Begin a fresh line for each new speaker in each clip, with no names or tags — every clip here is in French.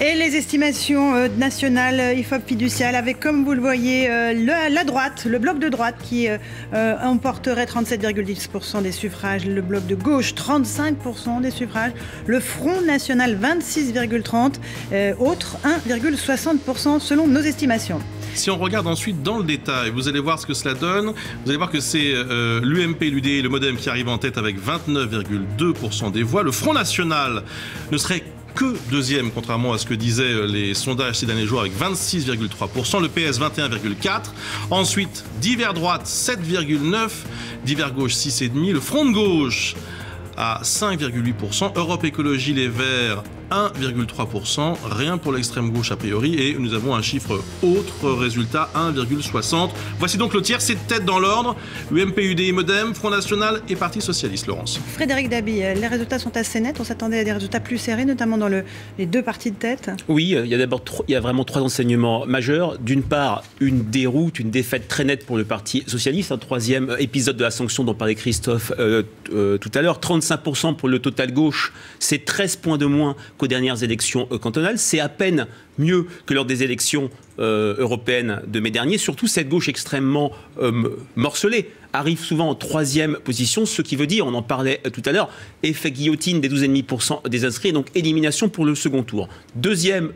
Et les estimations nationales, IFOP fiducial, avec, comme vous le voyez, la droite, le bloc de droite qui emporterait 37,10% des suffrages, le bloc de gauche 35% des suffrages, le Front National 26,30%, autres 1,60% selon nos estimations.
Si on regarde ensuite dans le détail, vous allez voir ce que cela donne. Vous allez voir que c'est l'UMP, l'UDI, le MoDem qui arrive en tête avec 29,2% des voix. Le Front National ne serait que deuxième, contrairement à ce que disaient les sondages ces derniers jours, avec 26,3%, le PS 21,4%, ensuite divers droite 7,9%, divers gauche 6,5%, le Front de gauche à 5,8%, Europe Écologie Les Verts 1,3%, rien pour l'extrême gauche a priori, et nous avons un chiffre autre, résultat 1,60%. Voici donc le tiers, c'est tête dans l'ordre, UMP, UDI, MoDem, Front National et Parti Socialiste. Laurence.
Frédéric Dabi, les résultats sont assez nets, on s'attendait à des résultats plus serrés, notamment dans les deux partis de tête.
Oui, il y a vraiment trois enseignements majeurs. D'une part, une déroute, une défaite très nette pour le Parti Socialiste, un troisième épisode de la sanction dont parlait Christophe tout à l'heure, 35% pour le total gauche, c'est 13 points de moins qu'aux dernières élections cantonales. C'est à peine mieux que lors des élections européennes de mai dernier. Surtout, cette gauche extrêmement morcelée arrive souvent en troisième position, ce qui veut dire, on en parlait tout à l'heure, effet guillotine des 12,5% des inscrits, donc élimination pour le second tour. Deuxième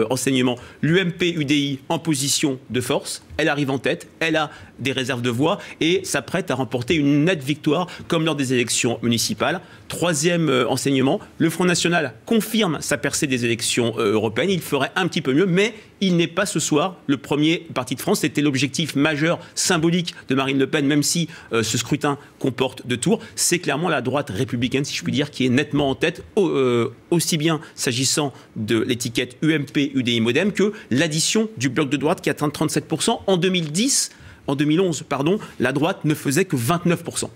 enseignement, l'UMP UDI en position de force, elle arrive en tête, elle a des réserves de voix et s'apprête à remporter une nette victoire comme lors des élections municipales. Troisième enseignement, le Front National confirme sa percée des élections européennes, il ferait un petit peu mieux, mais il n'est pas ce soir le premier parti de France. C'était l'objectif majeur, symbolique de Marine Le Pen, même si ce scrutin comporte deux tours. C'est clairement la droite républicaine, si je puis dire, qui est nettement en tête, aussi bien s'agissant de l'étiquette UMP, UDI, MoDem, que l'addition du bloc de droite qui atteint 37%. En 2011, la droite ne faisait que 29%.